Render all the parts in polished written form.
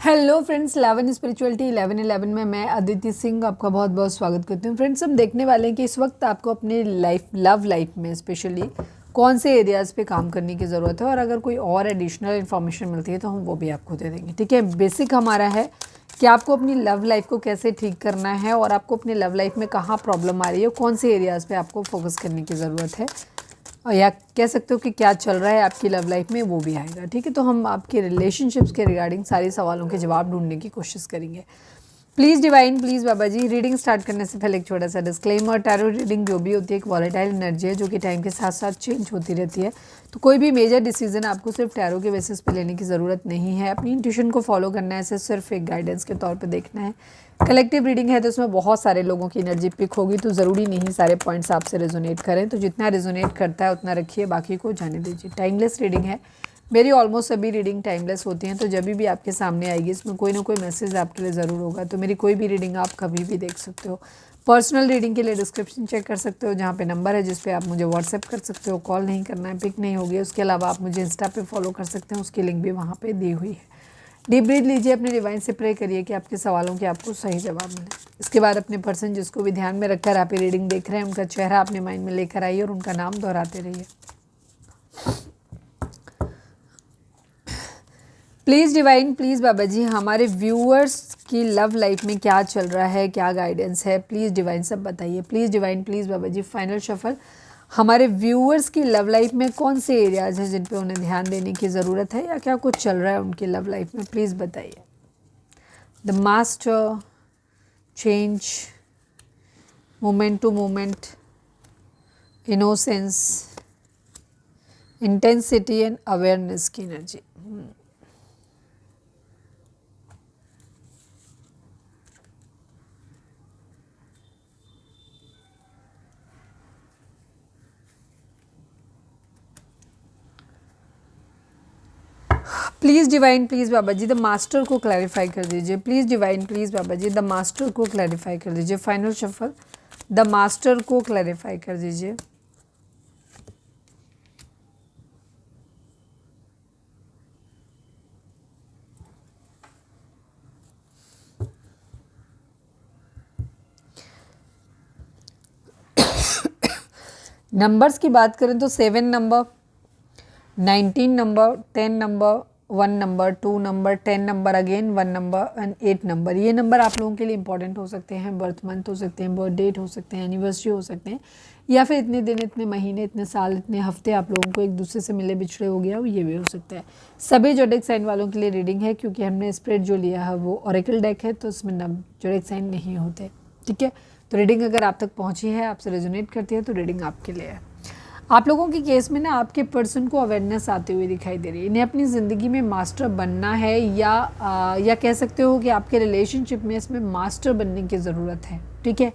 Hello friends, 11 spirituality 11 में मैं अदिति सिंह आपका बहुत बहुत स्वागत करती हूँ। फ्रेंड्स, हम देखने वाले हैं कि इस वक्त आपको अपने लव लाइफ में स्पेशली कौन से एरियाज़ पे काम करने की ज़रूरत है, और अगर कोई और एडिशनल इन्फॉर्मेशन मिलती है तो हम वो भी आपको दे देंगे। ठीक है, बेसिक हमारा है कि आपको अपनी लव लाइफ को कैसे ठीक करना है और आपको अपनी लव लाइफ में कहाँ प्रॉब्लम आ रही है, कौन से एरियाज़ पे आपको फोकस करने की ज़रूरत है, और या कह सकते हो कि क्या चल रहा है आपकी लव लाइफ में, वो भी आएगा। ठीक है, तो हम आपके रिलेशनशिप्स के रिगार्डिंग सारे सवालों के जवाब ढूंढने की कोशिश करेंगे। Please divine, please Baba ji. Reading start करने से पहले एक छोटा सा डिस्क्लेमर, टैरो रीडिंग जो भी होती है एक वॉलेटाइल एनर्जी है जो कि टाइम के साथ साथ चेंज होती रहती है। तो कोई भी मेजर डिसीजन आपको सिर्फ टैरो के बेसिस पे लेने की ज़रूरत नहीं है। अपनी इंट्यूशन को फॉलो करना है, इसे सिर्फ एक गाइडेंस के तौर पे देखना है। कलेक्टिव रीडिंग है तो उसमें बहुत सारे लोगों की एनर्जी पिक होगी, तो ज़रूरी नहीं सारे पॉइंट्स आपसे रेजोनेट करें। तो जितना रेजोनेट करता है उतना रखिए, बाकी को जाने दीजिए। टाइमलेस रीडिंग है, मेरी ऑलमोस्ट सभी रीडिंग टाइमलेस होती हैं, तो जब भी आपके सामने आएगी इसमें कोई ना कोई मैसेज आपके लिए ज़रूर होगा। तो मेरी कोई भी रीडिंग आप कभी भी देख सकते हो। पर्सनल रीडिंग के लिए डिस्क्रिप्शन चेक कर सकते हो, जहाँ पे नंबर है जिस पे आप मुझे व्हाट्सएप कर सकते हो। कॉल नहीं करना है, पिक नहीं होगी। उसके अलावा आप मुझे इंस्टा पे फॉलो कर सकते हैं, उसकी लिंक भी वहाँ पे दी हुई है। डीप ब्रीथ लीजिए, अपने डिवाइन से प्रे करिए कि आपके सवालों के आपको सही जवाब मिले। इसके बाद अपने पर्सन जिसको भी ध्यान में रखकर आप ये रीडिंग देख रहे हैं उनका चेहरा अपने माइंड में लेकर आइए और उनका नाम दोहराते रहिए। प्लीज़ डिवाइन, प्लीज़ बाबा जी, हमारे व्यूअर्स की लव लाइफ में क्या चल रहा है, क्या गाइडेंस है, प्लीज़ डिवाइन सब बताइए। Please divine, please Baba ji. Final shuffle, हमारे व्यूअर्स की लव लाइफ में कौन से एरियाज़ हैं जिन पे उन्हें ध्यान देने की ज़रूरत है, या क्या कुछ चल रहा है उनकी लव लाइफ में, प्लीज़ बताइए। The master, change, moment to moment, innocence, intensity and awareness की energy. Please divine, please Baba ji, the master को क्लैरिफाई कर दीजिए। Please divine, please Baba ji, the master को क्लैरिफाई कर दीजिए। फाइनल शफल, द मास्टर को क्लैरिफाई कर दीजिए। नंबर्स की बात करें तो 7 number, 19 number, 10 number, 1 number, 2 number, 10 number, again 1 number and 8 number, ये नंबर आप लोगों के लिए इंपॉर्टेंट हो सकते हैं। बर्थ मंथ हो सकते हैं, बर्थ डेट हो सकते हैं, एनिवर्सरी हो सकते हैं, या फिर इतने दिन, इतने महीने, इतने साल, इतने हफ्ते आप लोगों को एक दूसरे से मिले बिछड़े हो गया हो, ये भी हो सकता है। सभी जोडिक साइन वालों के लिए रीडिंग है, क्योंकि हमने स्प्रेड जो लिया है वो ऑरेकल डेक है, तो उसमें जोडिक साइन नहीं होते। ठीक है, तो रीडिंग अगर आप तक पहुँची है, आपसे रेजोनेट करती है, तो रीडिंग आपके लिए है। आप लोगों के केस में ना आपके पर्सन को अवेयरनेस आते हुए दिखाई दे रही है। इन्हें अपनी ज़िंदगी में मास्टर बनना है, या कह सकते हो कि आपके रिलेशनशिप में इसमें मास्टर बनने की ज़रूरत है। ठीक है,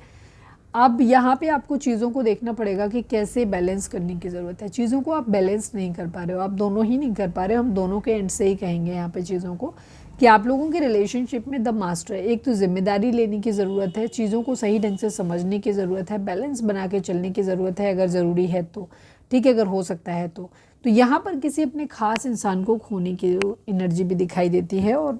अब यहाँ पे आपको चीज़ों को देखना पड़ेगा कि कैसे बैलेंस करने की ज़रूरत है। चीज़ों को आप बैलेंस नहीं कर पा रहे हो, आप दोनों ही नहीं कर पा रहे हो। हम दोनों के एंड से ही कहेंगे यहाँ पे चीज़ों को, कि आप लोगों के रिलेशनशिप में द मास्टर है। एक तो जिम्मेदारी लेने की ज़रूरत है, चीज़ों को सही ढंग से समझने की ज़रूरत है, बैलेंस बना के चलने की ज़रूरत है अगर ज़रूरी है तो। ठीक है, अगर हो सकता है तो यहाँ पर किसी अपने ख़ास इंसान को खोने की एनर्जी भी दिखाई देती है, और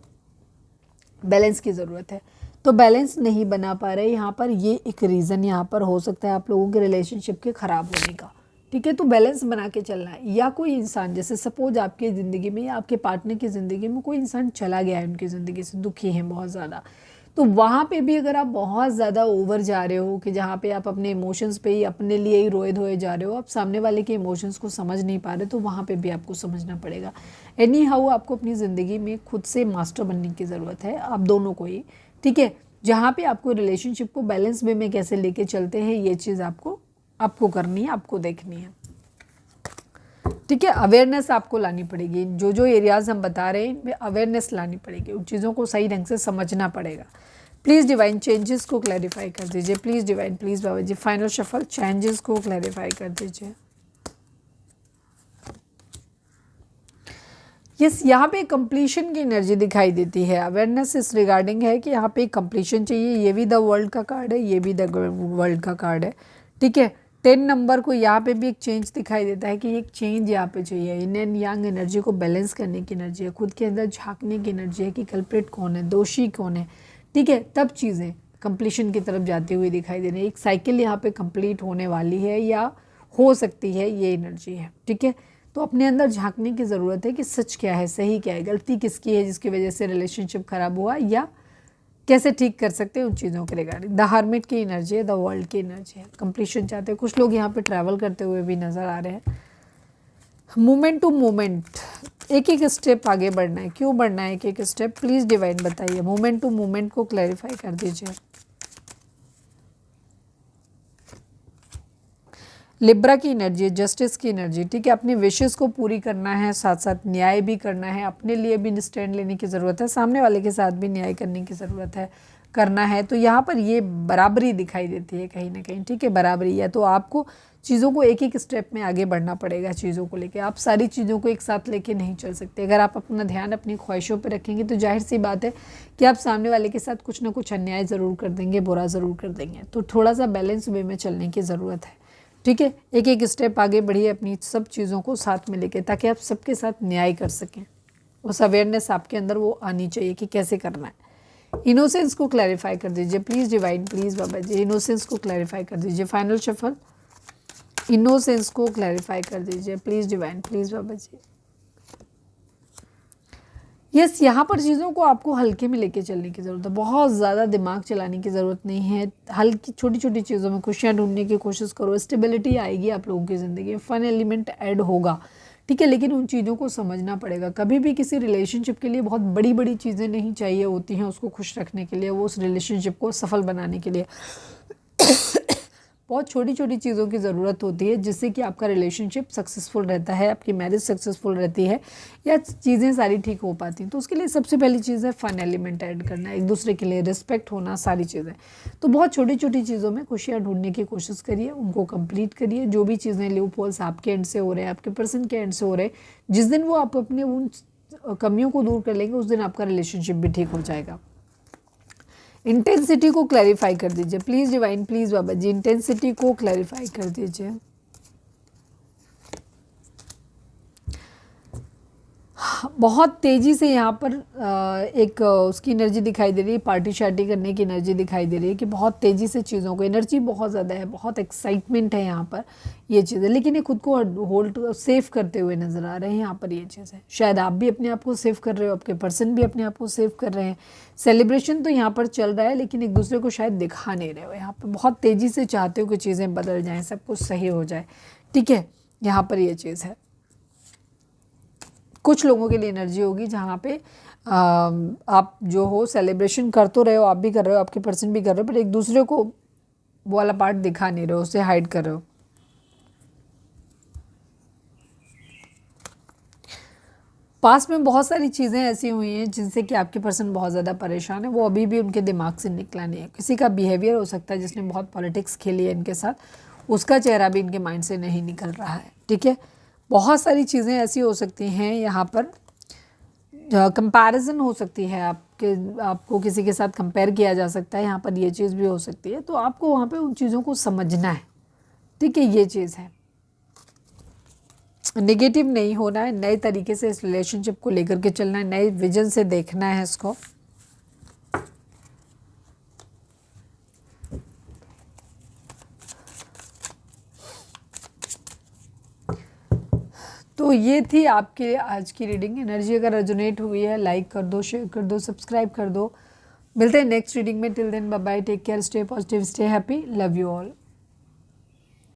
बैलेंस की ज़रूरत है। तो बैलेंस नहीं बना पा रहे यहाँ पर, ये एक रीज़न यहाँ पर हो सकता है आप लोगों के रिलेशनशिप के ख़राब होने का। ठीक है, तो बैलेंस बना के चलना है। या कोई इंसान, जैसे सपोज आपकी ज़िंदगी में या आपके पार्टनर की ज़िंदगी में कोई इंसान चला गया है, उनकी ज़िंदगी से दुखी हैं बहुत ज़्यादा, तो वहाँ पे भी अगर आप बहुत ज़्यादा ओवर जा रहे हो, कि जहाँ पे आप अपने इमोशंस पे ही, अपने लिए ही रोए धोए जा रहे हो, आप सामने वाले के इमोशंस को समझ नहीं पा रहे, तो वहाँ पे भी आपको समझना पड़ेगा। एनी हाउ आपको अपनी ज़िंदगी में खुद से मास्टर बनने की ज़रूरत है, आप दोनों को ही। ठीक है, जहाँ पे आपको रिलेशनशिप को बैलेंस वे में कैसे लेके चलते हैं, ये चीज़ आपको करनी है, आपको देखनी है। ठीक है, अवेयरनेस आपको लानी पड़ेगी। जो जो एरियाज़ हम बता रहे हैं इनमें अवेयरनेस लानी पड़ेगी, उन चीज़ों को सही ढंग से समझना पड़ेगा। प्लीज़ डिवाइन चेंजेस को क्लैरिफाई कर दीजिए। Please divine, please Baba ji, final shuffle, changes को क्लैरिफाई कर दीजिए। यस, यहाँ पे कंप्लीशन की एनर्जी दिखाई देती है। अवेयरनेस इस रिगार्डिंग है कि यहाँ पे कंप्लीशन चाहिए। ये भी द वर्ल्ड का कार्ड है, ये भी द वर्ल्ड का कार्ड है। ठीक है, 10 नंबर को यहाँ पे भी एक चेंज दिखाई देता है कि एक चेंज यहाँ पे चाहिए। yin एंड यांग एनर्जी को बैलेंस करने की एनर्जी है, खुद के अंदर झांकने की एनर्जी है कि कल्प्रिट कौन है, दोषी कौन है, ठीक है। तब चीज़ें कंप्लीशन की तरफ जाती हुई दिखाई दे रही है। एक साइकिल यहाँ पे कंप्लीट होने वाली है या हो सकती है, ये एनर्जी है, ठीक है। तो अपने अंदर झांकने की ज़रूरत है कि सच क्या है, सही क्या है, गलती किसकी है जिसकी वजह से रिलेशनशिप खराब हुआ, या कैसे ठीक कर सकते हैं उन चीज़ों के रिगार्डिंग। द हर्मिट की एनर्जी है, द वर्ल्ड की एनर्जी है, कंप्लीशन चाहते हैं। कुछ लोग यहाँ पे ट्रैवल करते हुए भी नज़र आ रहे हैं। मोमेंट टू मोमेंट, एक एक स्टेप आगे बढ़ना है। क्यों बढ़ना है एक एक स्टेप, प्लीज़ डिवाइन बताइए। मोमेंट टू मोमेंट को क्लैरिफाई कर दीजिए। लिब्रा की एनर्जी है, जस्टिस की एनर्जी, ठीक है। अपनी विशेस को पूरी करना है, साथ साथ न्याय भी करना है, अपने लिए भी स्टैंड लेने की ज़रूरत है, सामने वाले के साथ भी न्याय करने की ज़रूरत है, करना है। तो यहाँ पर ये बराबरी दिखाई देती है कहीं ना कहीं, ठीक है, बराबरी। या तो आपको चीज़ों को एक एक स्टेप में आगे बढ़ना पड़ेगा, चीज़ों को लेके आप सारी चीज़ों को एक साथ लेके नहीं चल सकते। अगर आप अपना ध्यान अपनी ख्वाहिशों पर रखेंगे तो जाहिर सी बात है कि आप सामने वाले के साथ कुछ ना कुछ अन्याय ज़रूर कर देंगे, बुरा ज़रूर कर देंगे। तो थोड़ा सा बैलेंस वे में चलने की ज़रूरत है, ठीक है। एक एक स्टेप आगे बढ़िए अपनी सब चीज़ों को साथ में लेके, ताकि आप सबके साथ न्याय कर सकें। उस अवेयरनेस आपके अंदर वो आनी चाहिए कि कैसे करना है। इनोसेंस को क्लैरिफाई कर दीजिए please divine, please Baba ji, innocence को क्लैरिफाई कर दीजिए। फाइनल शफल, इनोसेंस को क्लैरिफाई कर दीजिए please divine, please Baba ji. Yes, यहाँ पर चीज़ों को आपको हल्के में लेके चलने की ज़रूरत है, बहुत ज़्यादा दिमाग चलाने की ज़रूरत नहीं है। हल्की छोटी छोटी चीज़ों में खुशियाँ ढूंढने की कोशिश करो, स्टेबिलिटी आएगी आप लोगों की ज़िंदगी में, फन एलिमेंट ऐड होगा, ठीक है। लेकिन उन चीज़ों को समझना पड़ेगा। कभी भी किसी रिलेशनशिप के लिए बहुत बड़ी बड़ी चीज़ें नहीं चाहिए होती हैं उसको खुश रखने के लिए, वो उस रिलेशनशिप को सफल बनाने के लिए बहुत छोटी छोटी चीज़ों की ज़रूरत होती है, जिससे कि आपका रिलेशनशिप सक्सेसफुल रहता है, आपकी मैरिज सक्सेसफुल रहती है, या चीज़ें सारी ठीक हो पाती हैं। तो उसके लिए सबसे पहली चीज़ है फन एलिमेंट ऐड करना, एक दूसरे के लिए रिस्पेक्ट होना, सारी चीज़ें। तो बहुत छोटी छोटी चीज़ों में खुशियाँ ढूंढने की कोशिश करिए, उनको कंप्लीट करिए। जो भी चीज़ें लूप होल्स आपके एंड से हो रहे हैं, आपके पर्सन के एंड से हो रहे हैं, जिस दिन वो आप अपने उन कमियों को दूर कर लेंगे उस दिन आपका रिलेशनशिप भी ठीक हो जाएगा। इंटेंसिटी को क्लैरिफाई कर दीजिए please divine, please Baba ji, intensity को क्लैरिफाई कर दीजिए। बहुत तेज़ी से यहाँ पर एक उसकी एनर्जी दिखाई दे रही है, पार्टी शार्टी करने की एनर्जी दिखाई दे रही है कि बहुत तेज़ी से चीज़ों को, एनर्जी बहुत ज़्यादा है, बहुत एक्साइटमेंट है यहाँ पर ये चीज़ें। लेकिन ये खुद को होल्ड सेव करते हुए नज़र आ रहे हैं यहाँ पर ये चीज़ है। शायद आप भी अपने आप को सेव कर रहे हो, आपके पर्सन भी अपने आप को सेव कर रहे हैं। सेलिब्रेशन तो यहाँ पर चल रहा है, लेकिन एक दूसरे को शायद दिखा नहीं रहे हो। यहाँ पर बहुत तेज़ी से चाहते हो कि चीज़ें बदल जाएँ, सब कुछ सही हो जाए, ठीक है। यहाँ पर ये चीज़ है। कुछ लोगों के लिए एनर्जी होगी जहाँ पे आप जो हो सेलिब्रेशन कर तो रहे हो, आप भी कर रहे हो, आपके पर्सन भी कर रहे हो, पर एक दूसरे को वो वाला पार्ट दिखा नहीं रहे हो, उसे हाइड कर रहे हो। पास में बहुत सारी चीज़ें ऐसी हुई हैं जिनसे कि आपके पर्सन बहुत ज़्यादा परेशान है, वो अभी भी उनके दिमाग से निकला नहीं है। किसी का बिहेवियर हो सकता है जिसने बहुत पॉलिटिक्स खेली है इनके साथ, उसका चेहरा भी इनके माइंड से नहीं निकल रहा है, ठीक है। बहुत सारी चीज़ें ऐसी हो सकती हैं यहाँ पर, कंपैरिजन हो सकती है आपको किसी के साथ कंपेयर किया जा सकता है, यहाँ पर ये चीज़ भी हो सकती है। तो आपको वहाँ पे उन चीज़ों को समझना है, ठीक है, ये चीज़ है। नेगेटिव नहीं होना है, नए तरीके से इस रिलेशनशिप को लेकर के चलना है, नए विजन से देखना है इसको। तो ये थी आपके आज की रीडिंग। एनर्जी अगर रेजोनेट हुई है लाइक कर दो, शेयर कर दो, सब्सक्राइब कर दो। मिलते हैं नेक्स्ट रीडिंग में। Till then bye bye, take care, stay positive, stay happy, love you all.